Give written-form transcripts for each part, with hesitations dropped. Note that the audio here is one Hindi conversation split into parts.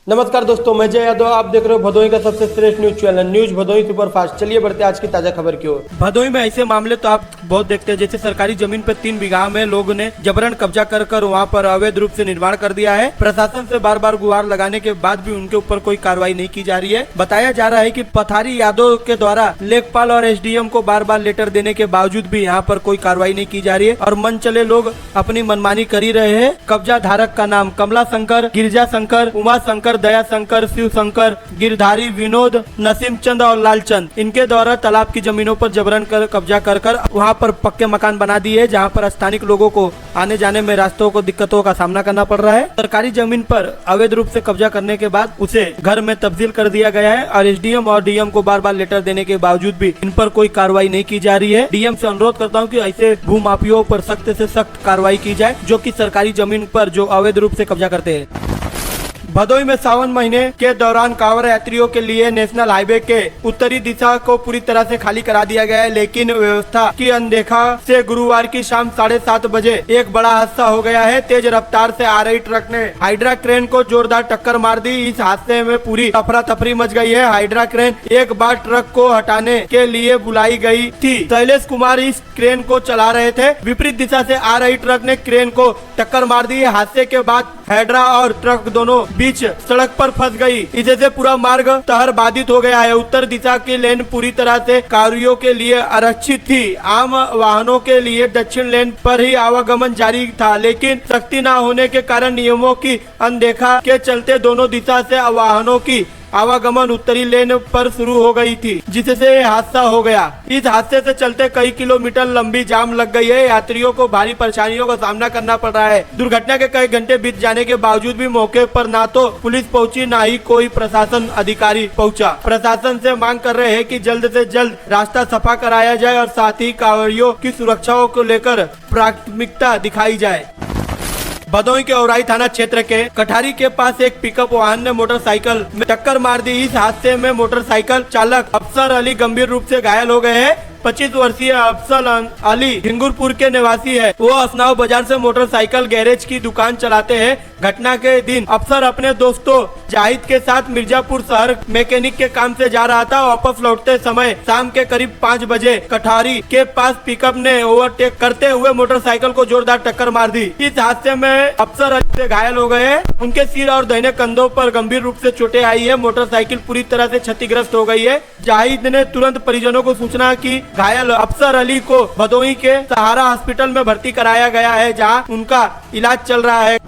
नमस्कार दोस्तों, मैं जय यादव। आप देख रहे हो भदोही का सबसे श्रेष्ठ news channel news Bhadohi superfast. चलिए बढ़ते आज की ताजा खबर की ओर। भदोही में ऐसे मामले तो आप बहुत देखते हैं, जैसे सरकारी जमीन पर 3 बीघा में लोगों ने जबरन कब्जा कर वहां पर अवैध रूप से निर्माण कर दिया है। प्रशासन से बार बार गुहार लगाने के बाद भी उनके ऊपर कोई कार्रवाई नहीं की जा रही है। बताया जा रहा है कि पथारी यादव के द्वारा लेखपाल और एसडीएम को बार बार लेटर देने के बावजूद भी यहाँ पर कोई कार्रवाई नहीं की जा रही है और मन चले लोग अपनी मनमानी कर ही रहे हैं। कब्जा धारक का नाम कमला शंकर, गिरिजा शंकर, उमा शंकर, दया शंकर, शिव शंकर, गिरधारी, विनोद, नसीम चंद और लालचंद, इनके द्वारा तालाब की जमीनों पर जबरन कब्जा कर वहां पर पक्के मकान बना दिए, जहां पर स्थानिक लोगों को आने जाने में रास्तों को दिक्कतों का सामना करना पड़ रहा है। सरकारी जमीन पर अवैध रूप से कब्जा करने के बाद उसे घर में तब्दील कर दिया गया है और एसडीएम और डीएम को बार बार लेटर देने के बावजूद भी इन पर कोई कार्रवाई नहीं की जा रही है। डीएम से अनुरोध करता हूँ कि ऐसे भूमाफियों पर सख्त से सख्त कार्रवाई की जाए जो कि सरकारी जमीन पर जो अवैध रूप से कब्जा करते हैं। भदोही में सावन महीने के दौरान कांवड़ यात्रियों के लिए नेशनल हाईवे के उत्तरी दिशा को पूरी तरह से खाली करा दिया गया है, लेकिन व्यवस्था की अनदेखा से गुरुवार की शाम 7:30 बजे एक बड़ा हादसा हो गया है। तेज रफ्तार से आ रही ट्रक ने हाइड्रा क्रेन को जोरदार टक्कर मार दी। इस हादसे में पूरी अफरा तफरी मच गई है। हाइड्रा क्रेन एक बार ट्रक को हटाने के लिए बुलाई गई थी। शैलेश कुमार इस क्रेन को चला रहे थे। विपरीत दिशा से आ रही ट्रक ने क्रेन को टक्कर मार दी। हादसे के बाद हाइड्रा और ट्रक दोनों बीच सड़क पर फंस गई। इससे पूरा मार्ग तहर बाधित हो गया है। उत्तर दिशा की लेन पूरी तरह से कारों के लिए आरक्षित थी। आम वाहनों के लिए दक्षिण लेन पर ही आवागमन जारी था, लेकिन सख्ती न होने के कारण नियमों की अनदेखा के चलते दोनों दिशा से वाहनों की आवागमन उत्तरी लेन पर शुरू हो गई थी, जिससे हादसा हो गया। इस हादसे से चलते कई किलोमीटर लंबी जाम लग गई है। यात्रियों को भारी परेशानियों का सामना करना पड़ रहा है। दुर्घटना के कई घंटे बीत जाने के बावजूद भी मौके पर ना तो पुलिस पहुंची, ना ही कोई प्रशासन अधिकारी पहुंचा। प्रशासन से मांग कर रहे हैं कि जल्द से जल्द रास्ता सफा कराया जाए और साथ ही कांवड़ियों की सुरक्षा को लेकर प्राथमिकता दिखाई जाए। भदोही के औराई थाना क्षेत्र के कठारी के पास एक पिकअप वाहन ने मोटरसाइकिल में टक्कर मार दी। इस हादसे में मोटरसाइकिल चालक अफसर अली गंभीर रूप से घायल हो गए हैं। 25 वर्षीय अफसर अली हिंगुरपुर के निवासी है। वो असनाव बाजार से मोटरसाइकिल गैरेज की दुकान चलाते हैं। घटना के दिन अफसर अपने दोस्तों जाहिद के साथ मिर्जापुर शहर मैकेनिक के काम से जा रहा था। वापस लौटते समय शाम के करीब 5 बजे कठारी के पास पिकअप ने ओवरटेक करते हुए मोटरसाइकिल को जोरदार टक्कर मार दी। इस हादसे में अफसर अली से घायल हो गए। उनके सिर और दाहिने कंधों पर गंभीर रूप से चोटें आई है। मोटरसाइकिल पूरी तरह से क्षतिग्रस्त हो गई है। जाहिद ने तुरंत परिजनों को सूचना की। घायल अफसर अली को भदोही के सहारा हॉस्पिटल में भर्ती कराया गया है, जहां उनका इलाज चल रहा है।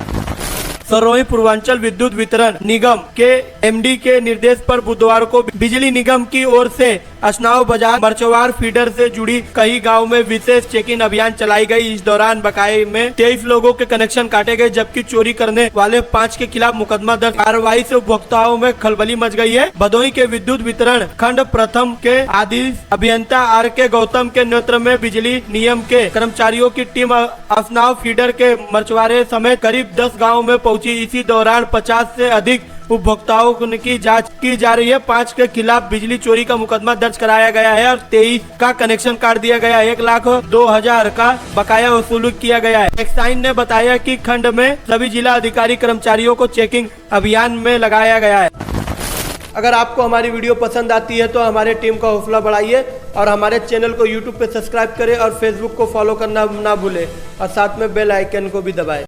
सरोही पूर्वांचल विद्युत वितरण निगम के एमडी के निर्देश पर बुधवार को बिजली निगम की ओर से असनाव बाजार मरचवार फीडर से जुड़ी कई गांव में विशेष चेकिंग अभियान चलाई गई। इस दौरान बकाये में 23 लोगों के कनेक्शन काटे गए, जबकि चोरी करने वाले 5 के खिलाफ मुकदमा दर्ज। कार्रवाई से उपभोक्ताओं में खलबली मच गई है। भदोही के विद्युत वितरण खंड प्रथम के आदेश अभियंता आर के गौतम के नेतृत्व में बिजली निगम के कर्मचारियों की टीम असनाव फीडर के मरचवारे समेत करीब 10 गाँव में पहुँची। इसी दौरान 50 से अधिक उपभोक्ताओं की जांच की जा रही है। 5 के खिलाफ बिजली चोरी का मुकदमा दर्ज कराया गया है और 23 का कनेक्शन काट दिया गया है। 1,02,000 का बकाया वसूल किया गया है। एक्साइन ने बताया कि खंड में सभी जिला अधिकारी कर्मचारियों को चेकिंग अभियान में लगाया गया है। अगर आपको हमारी वीडियो पसंद आती है तो हमारे टीम का हौसला बढ़ाइए और हमारे चैनल को यूट्यूब पे सब्सक्राइब करें और फेसबुक को फॉलो करना ना भूलें और साथ में बेल आइकन को भी दबाएं।